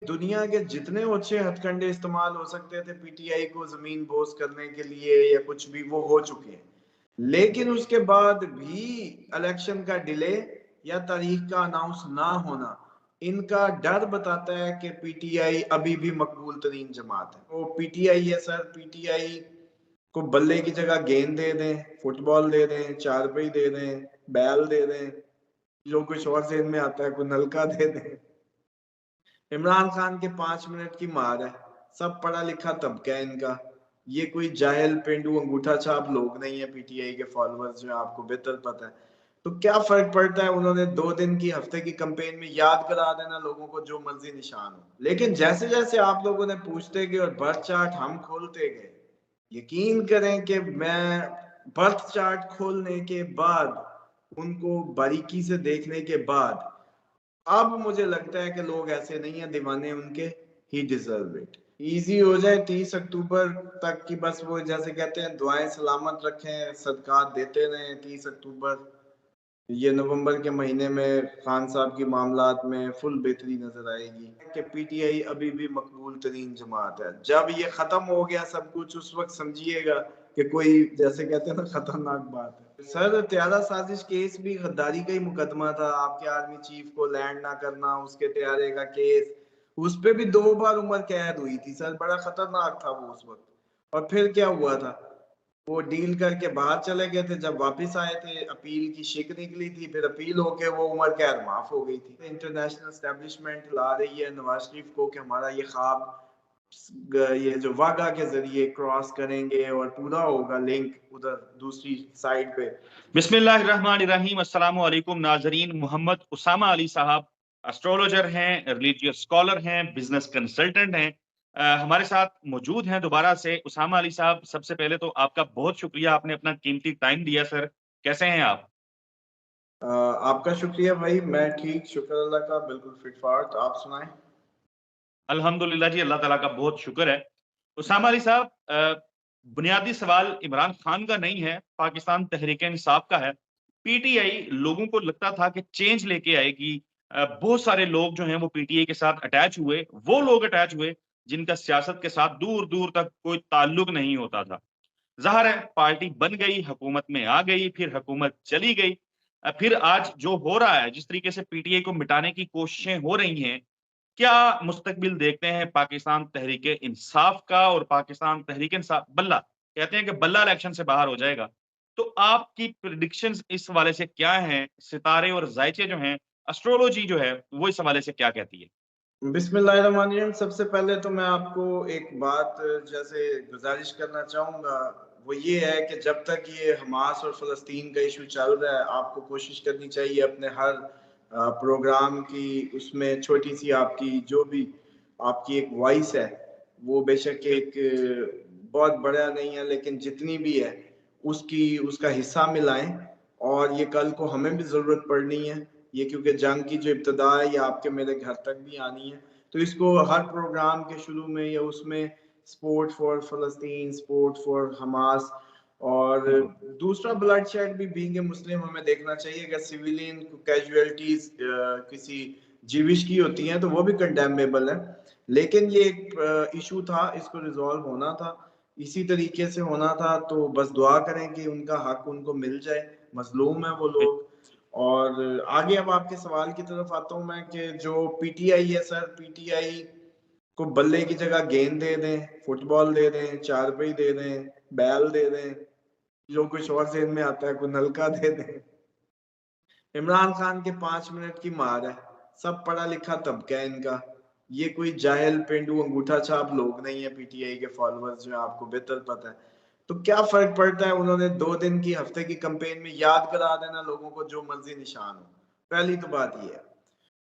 दुनिया के जितने अच्छे हथकंडे इस्तेमाल हो सकते थे पीटीआई को जमीन बोस करने के लिए या कुछ भी, वो हो चुके हैं। लेकिन उसके बाद भी इलेक्शन का डिले या तारीख का अनाउंस ना होना इनका डर बताता है कि पीटीआई अभी भी मकबूल तरीन जमात है। वो पीटीआई है सर, पीटीआई को बल्ले की जगह गेंद दे दें, फुटबॉल दे दें, चारपाई दे दें, बैल दे दें, जो कुछ और जेहन में आता है, कोई नलका दे दें। इमरान खान के 5 मिनट की मार है, सब पढ़ा लिखा तबका है इनका। ये कोई जाहिल पेंडू अंगूठा छाप लोग नहीं है पीटीआई के फॉलोअर्स, जो आपको बेहतर पता है। तो क्या फर्क पड़ता है, उन्होंने 2 दिन की हफ्ते की कंपेन में याद करा देना लोगों को जो मर्जी निशान हो। लेकिन जैसे जैसे आप लोगों ने पूछते गए और बर्थ चार्ट हम खोलते गए, यकीन करें कि मैं बर्थ चार्ट खोलने के बाद, उनको बारीकी से देखने के बाद, अब मुझे लगता है कि लोग ऐसे नहीं है, दीवाने उनके, ही डिजर्व इट। इजी हो जाए 30 अक्टूबर तक की, बस वो जैसे कहते हैं दुआएं सलामत रखें, सदकात देते रहें। 30 अक्टूबर, ये नवंबर के महीने में खान साहब की मामलात में फुल बेहतरी नजर आएगी कि पीटीआई अभी भी मकबूल तरीन जमात है। जब ये खत्म हो गया सब कुछ, उस वक्त समझिएगा कि कोई, जैसे कहते हैं ना, खतरनाक बात है। सर, त्यारा साजिश केस भी गद्दारी का ही मुकदमा था। आपके आर्मी चीफ को लैंड ना करना, उसके त्यारे का केस, उस पे भी 2 बार उम्र कैद हुई थी सर। बड़ा खतरनाक था वो उस वक्त। और फिर क्या हुआ था, वो डील करके बाहर चले गए थे, जब वापस आए थे अपील की शिक निकली थी, फिर अपील होके वो उम्र कैद माफ हो गई थी। इंटरनेशनल एस्टेब्लिशमेंट ला रही है नवाज शरीफ को कि हमारा ये ख्वाब, ये जो वागा के जरिए क्रॉस करेंगे और पूरा होगा लिंक उधर दूसरी साइड पे। बिस्मिल्लाहिर्रहमानिर्रहीम। अस्सलामु अलैकुम नाजरीन। मोहम्मद उसामा अली साहब एस्ट्रोलॉजर हैं, रिलीजियस स्कॉलर हैं, बिजनेस कंसल्टेंट हैं, हमारे साथ मौजूद हैं दोबारा से। उसामा अली साहब, सबसे पहले तो आपका बहुत शुक्रिया, आपने अपना कीमती टाइम दिया। सर, कैसे हैं आप? आपका शुक्रिया भाई, मैं ठीक, शुक्र अल्लाह का, बिल्कुल फिट फाट। आप सुनाएं। अल्हम्दुलिल्लाह जी, अल्लाह ताला का बहुत शुक्र है। उसामा अली साहब, बुनियादी सवाल इमरान खान का नहीं है, पाकिस्तान तहरीक इंसाफ का है। पीटीआई, लोगों को लगता था कि चेंज लेके आएगी। बहुत सारे लोग जो हैं वो पीटीआई के साथ अटैच हुए, वो लोग अटैच हुए जिनका सियासत के साथ दूर दूर तक कोई ताल्लुक नहीं होता था। ज़ाहिर है, पार्टी बन गई, हुकूमत में आ गई, फिर हुकूमत चली गई। फिर आज जो हो रहा है, जिस तरीके से पीटीआई को मिटाने की कोशिशें हो रही हैं, क्या मुस्तकबिल देखते हैं पाकिस्तान तहरीक इंसाफ का? और पाकिस्तान तहरीक इंसाफ, बल्ला कहते हैं कि बल्ला इलेक्शन से बाहर हो जाएगा, तो आपकी प्रिडिक्शंस इस हवाले से क्या हैं? सितारे और जायचे जो हैं, एस्ट्रोलॉजी जो है, वो इस हवाले से क्या कहती है? बिस्मिल्लाहिर्रहमानिर्रहीम। सबसे पहले तो मैं आपको एक बात जैसे गुजारिश करना चाहूँगा, वो ये है कि जब तक ये हमास और फ़लस्तीन का इशू चल रहा है, आपको कोशिश करनी चाहिए अपने हर प्रोग्राम की, उसमें छोटी सी आपकी जो भी आपकी एक वॉइस है, वो बेशक एक बहुत बड़ा नहीं है, लेकिन जितनी भी है उसकी उसका हिस्सा मिलाएं। और ये कल को हमें भी ज़रूरत पड़नी है ये, क्योंकि जंग की जो इब्तदा है ये आपके मेरे घर तक भी आनी है। तो इसको हर प्रोग्राम के शुरू में या उसमें support for Palestine, support for Hamas, और दूसरा ब्लड शेड भी बीइंग ए मुस्लिम हमें देखना चाहिए कि सिविलियन कैजुअलिटीज किसी जीविश की होती हैं तो वो भी कंडेमेबल है। लेकिन ये एक इशू था, इसको रिजॉल्व होना था, इसी तरीके से होना था। तो बस दुआ करें कि उनका हक उनको मिल जाए, मजलूम है वो लोग। और आगे अब आपके सवाल की तरफ आता हूँ मैं, कि जो पीटीआई है सर, पीटीआई को बल्ले की जगह गेंद दे दें, फुटबॉल दे दें, चारपाई दे दें, बैल दे दें, जो कुछ और जेहन में आता है, कोई नलका दे दें। इमरान खान के 5 मिनट की मार है, सब पढ़ा लिखा तबका है इनका। ये कोई जाहिल पेंडू अंगूठा छाप लोग नहीं है पीटीआई के फॉलोअर्स, जो आपको बेहतर पता है। तो क्या फर्क पड़ता है, उन्होंने 2 दिन की हफ्ते की कंपेन में याद करा देना लोगों को जो मर्जी निशान हो। पहली तो बात यह है।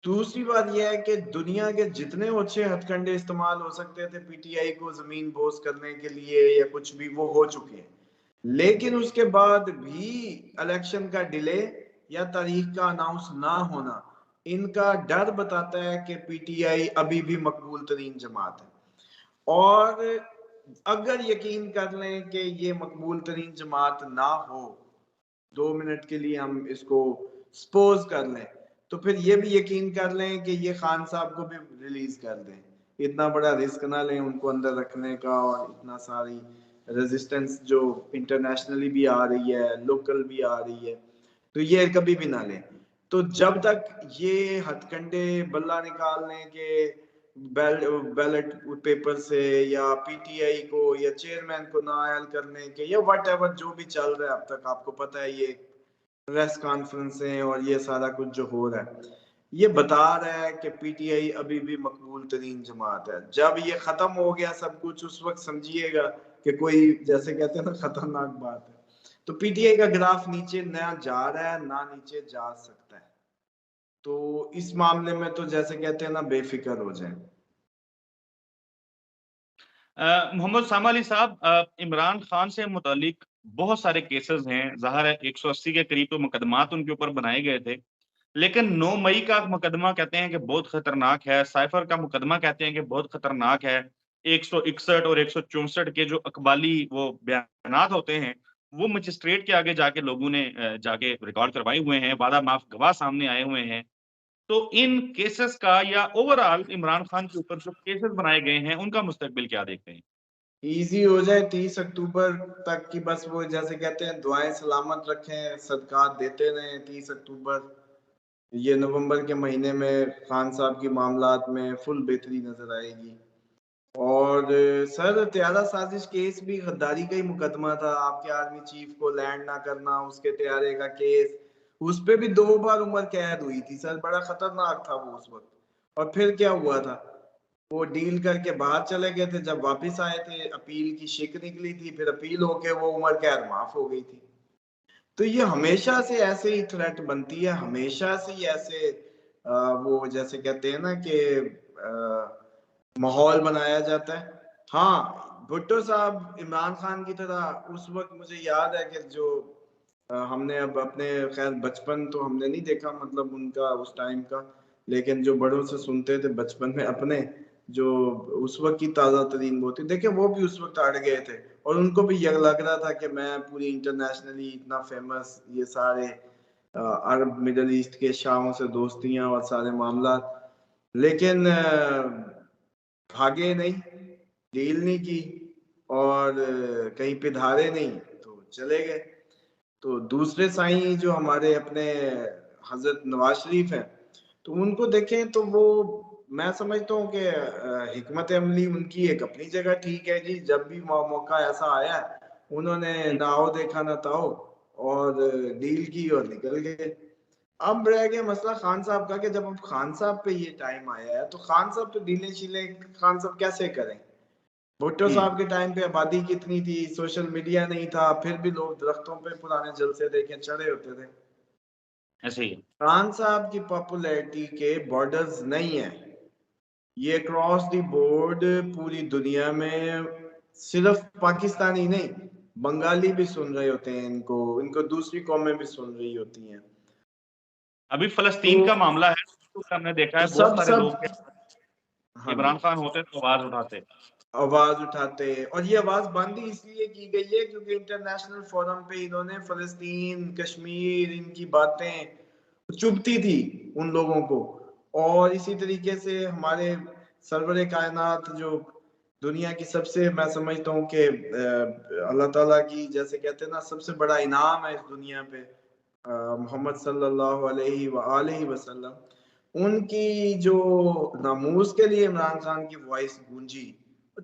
दूसरी बात यह है कि दुनिया के जितने अच्छे हथकंडे इस्तेमाल हो सकते थे पीटीआई को जमीन बोस करने के लिए या कुछ भी, वो हो चुके हैं। लेकिन उसके बाद भी इलेक्शन का डिले या तारीख का अनाउंस ना होना इनका डर बताता है कि पीटीआई अभी भी मकबूल तरीन जमात है। और अगर यकीन कर लें कि ये मकबूल तरीन जमात ना हो, 2 मिनट के लिए हम इसको सपोज कर लें, तो फिर ये भी यकीन कर लें कि ये खान साहब को भी रिलीज कर दें, इतना बड़ा रिस्क ना लें उनको अंदर रखने का, और इतना सारी रेजिस्टेंस जो इंटरनेशनली भी आ रही है, लोकल भी आ रही है, तो ये कभी भी ना लें। तो जब तक ये हथकंडे बल्ला निकालने के बैलेट पेपर से, या पीटीआई को या चेयरमैन को नाअहल करने के, या व्हाटएवर जो भी चल रहा है अब तक, आपको पता है ये प्रेस कॉन्फ्रेंस और ये सारा कुछ जो हो रहा है, ये बता रहा है कि पीटीआई अभी भी मकबूल तरीन जमात है। जब ये खत्म हो गया सब कुछ, उस वक्त समझिएगा कि कोई, जैसे कहते हैं ना, खतरनाक बात है। तो पीटीआई का ग्राफ नीचे ना जा रहा है ना नीचे जा सकता है। तो इस मामले में तो जैसे कहते हैं ना, बेफिक्र हो जाए। मोहम्मद सामा अली साहब, इमरान खान से मुतालिक बहुत सारे केसेस हैं, ज़ाहिर है 180 के करीब तो मुकदमात उनके ऊपर बनाए गए थे, लेकिन 9 मई का मुकदमा कहते हैं कि बहुत खतरनाक है, साइफर का मुकदमा कहते हैं कि बहुत खतरनाक है, 161 और 164 के जो अकबाली वो बयानात होते हैं, वो मजिस्ट्रेट के आगे जाके लोगों ने जाके रिकॉर्ड करवाए हुए हैं, वादा माफ गवाह सामने आए हुए हैं। तो इन केसेस का या ओवरऑल इमरान खान के ऊपर जो केसेस बनाए गए हैं, उनका मुस्तकबिल क्या देखते हैं? इजी हो जाए 30 अक्टूबर तक की, बस वो जैसे कहते हैं दुआएं सलामत रखें, सदकात देते रहें। 30 अक्टूबर, ये नवंबर के महीने में खान साहब की मामलात में फुल बेहतरी नजर आएगी। और सर, त्यारा साजिश केस भी गद्दारी का ही मुकदमा था, आपके आर्मी चीफ को लैंड ना करना, उसके त्यारे का केस, उस पे भी 2 बार उम्र कैद हुई थी सर, बड़ा खतरनाक था वो उस वक्त। और फिर क्या हुआ था, वो डील करके बाहर चले गए थे, जब वापस आए थे अपील की शिक निकली थी, फिर अपील होके वो उम्र कैद माफ हो गई थी। तो ये हमेशा से ऐसे ही थ्रेट बनती है, हमेशा से ही ऐसे वो जैसे कहते हैं ना कि माहौल बनाया जाता है। हाँ, भुट्टो साहब इमरान खान की तरह उस वक्त मुझे याद है कि जो हमने अब अपने, खैर बचपन तो हमने नहीं देखा मतलब उनका उस टाइम का, लेकिन जो बड़ों से सुनते थे बचपन में अपने, जो उस वक्त की ताज़ा तरीन वो थी, देखिए वो भी उस वक्त अड़ गए थे, और उनको भी यह लग रहा था कि मैं पूरी इंटरनेशनली इतना फेमस, ये सारे अरब मिडल ईस्ट के शाहों से दोस्तियां और सारे मामला, लेकिन भागे नहीं, डील नहीं की, और कहीं पे धारे नहीं, तो चले गए। तो दूसरे साईं जो हमारे अपने हजरत नवाज शरीफ हैं, तो उनको देखें तो वो, मैं समझता हूँ कि हिकमत अमली उनकी एक अपनी जगह ठीक है जी, जब भी मौका ऐसा आया उन्होंने ना आओ देखा ना ताओ, और डील की और निकल गए। अब रह गया मसला खान साहब का, कि जब अब खान साहब पे ये टाइम आया है, तो खान साहब तो डीले शीले खान साहब कैसे करें? भुट्टो साहब के टाइम पे आबादी कितनी थी, सोशल मीडिया नहीं था, फिर भी लोग दरख्तों पे पुराने जलसे देखे चढ़े होते थे। ऐसे ही। खान साहब की पॉपुलैरिटी के बॉर्डर्स नहीं है, ये क्रॉस द बोर्ड पूरी दुनिया में, सिर्फ पाकिस्तानी नहीं, बंगाली भी सुन रहे होते हैं इनको, इनको दूसरी कौमें भी सुन रही होती हैं। अभी तो फलस्तीन का मामला है, तो हमने देखा तो है बहुत सब सारे सब लोग हाँ जी, इमरान खान होते तो आवाज उठाते। आवाज उठाते, और ये आवाज बंद ही इसलिए की गई है क्योंकि इंटरनेशनल फोरम पे इन्होंने फलस्तीन, कश्मीर, इनकी बातें चुभती थी उन लोगों को। और इसी तरीके से हमारे सरवरे कायनात, जो दुनिया की सबसे, मैं समझता हूँ कि अल्लाह ताला की, जैसे कहते हैं ना, सबसे बड़ा इनाम है इस दुनिया पे, मोहम्मद सल्लल्लाहु अलैहि वसल्लम, उनकी जो नामूस के लिए इमरान खान की वॉइस गूंजी,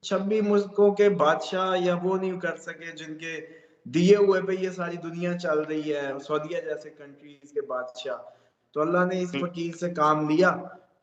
26 मुल्कों के बादशाह या वो नहीं कर सके जिनके दिए हुए पे ये सारी दुनिया चल रही है, सऊदीया जैसे कंट्रीज के बादशाह। तो अल्लाह ने इस फकीर से काम लिया,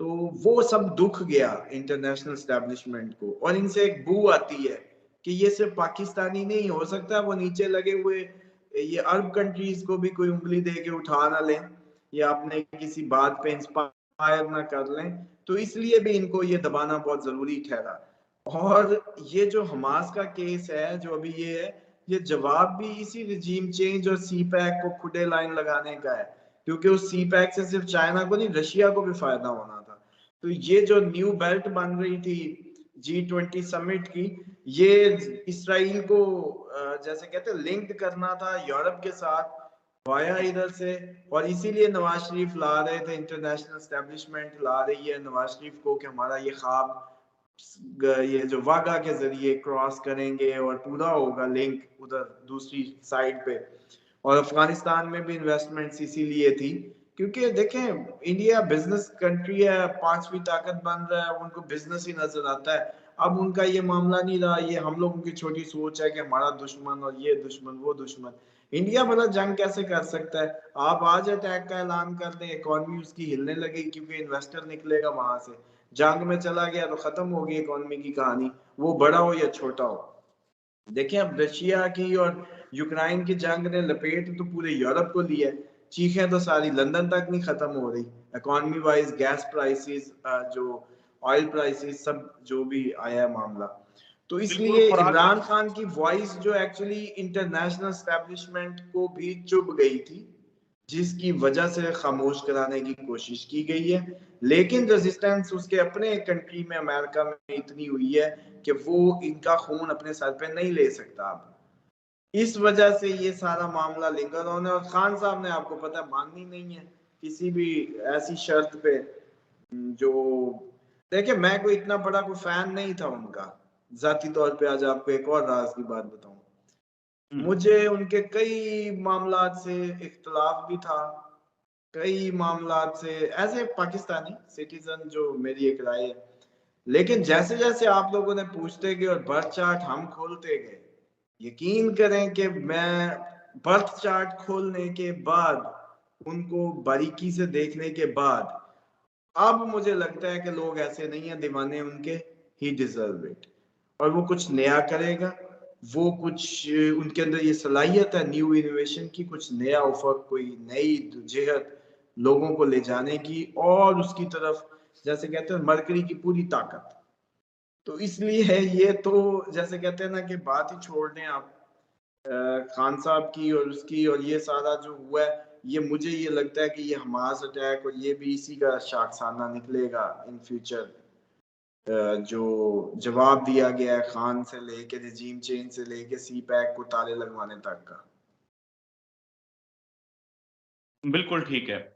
तो वो सब दुख गया इंटरनेशनल स्टैब्लिशमेंट को, और इनसे एक बू आती है कि ये सिर्फ पाकिस्तानी नहीं हो सकता, वो नीचे लगे हुए ये अरब कंट्रीज को भी कोई उंगली दे के उठा ना लें, या अपने किसी बात पे इंस्पायर ना कर लें। तो इसलिए भी इनको ये दबाना बहुत जरूरी ठहरा। और ये जो हमास का केस है जो अभी ये है, ये जवाब भी इसी रिजीम चेंज और सी पैक को खुदे लाइन लगाने का है, क्योंकि उस सी पैक से सिर्फ चाइना को नहीं, रशिया को भी फायदा होना था। तो ये जो न्यू बेल्ट बन रही थी G20 समिट की, ये इसराइल को जैसे कहते हैं लिंक्ड करना था यूरोप के साथ, वाया इधर से, और इसीलिए नवाज शरीफ ला रहे थे, इंटरनेशनल एस्टेब्लिशमेंट ला रही है नवाज शरीफ को कि हमारा ये ख्वाब ये जो वागा के जरिए क्रॉस करेंगे और पूरा होगा लिंक उधर दूसरी साइड पे। और अफगानिस्तान में भी इन्वेस्टमेंट्स इसीलिए थी क्योंकि देखें इंडिया बिजनेस कंट्री है, पांचवी ताकत बन रहा है, उनको बिजनेस ही नजर आता है। अब उनका ये मामला नहीं रहा, ये हम लोगों की छोटी सोच है कि हमारा दुश्मन और ये दुश्मन वो दुश्मन। इंडिया भला जंग कैसे कर सकता है? आप आज अटैक का ऐलान कर दें, इकोनॉमी उसकी हिलने लगेगी क्योंकि इन्वेस्टर निकलेगा वहां से। जंग में चला गया तो खत्म हो गई इकोनॉमी की कहानी, वो बड़ा हो या छोटा हो। देखिए अब रशिया की और यूक्रेन की जंग ने लपेट तो पूरे यूरोप को लिया है, चीखें तो सारी लंदन तक नहीं खत्म हो रही। इकोनॉमी वाइज गैस प्राइसेस, जो ऑयल प्राइसेस, सब जो भी आया है मामला। तो बिल्कुल इसलिए खुराक। इमरान खान की वॉइस जो एक्चुअली इंटरनेशनल एस्टेब्लिशमेंट को भी चुभ गई थी, जिसकी वजह से खामोश कराने की कोशिश की गई है, लेकिन रेजिस्टेंस उसके अपने कंट्री में अमेरिका में इतनी हुई है कि वो इनका खून अपने सर पे नहीं ले सकता अब। इस वजह से ये सारा मामला लिंगर ऑन है, और खान साहब ने आपको पता है माननी नहीं है किसी भी ऐसी शर्त पे। जो देखिए मैं कोई इतना बड़ा कोई फैन नहीं था उनका जाती तौर पे। आज आपको एक और राज की बात बताऊं, मुझे उनके कई मामलात से इख्तलाफ भी था, कई मामलात से एज ए पाकिस्तानी सिटीजन जो मेरी एक राय है। लेकिन जैसे जैसे आप लोगों ने पूछते गए और बर्थ चार्ट हम खोलते गए, यकीन करें कि मैं बर्थ चार्ट खोलने के बाद, उनको बारीकी से देखने के बाद, अब मुझे लगता है कि लोग ऐसे नहीं है दीवाने उनके, ही डिजर्व इट। और वो कुछ नया करेगा, वो कुछ उनके अंदर ये सलाहियत है न्यू इनोवेशन की, कुछ नया ऑफर, कोई नई जिहत लोगों को ले जाने की, और उसकी तरफ जैसे कहते हैं मरकरी की पूरी ताकत। तो इसलिए है ये तो जैसे कहते हैं ना कि बात ही छोड़ दें आप खान साहब की और उसकी, और ये सारा जो हुआ है, ये मुझे ये लगता है कि ये हमास अटैक और ये भी इसी का शाखसाना निकलेगा इन फ्यूचर। जो जवाब दिया गया है खान से लेके रिजीम चेंज से लेके सी पैक को ताले लगवाने तक का। बिल्कुल ठीक है।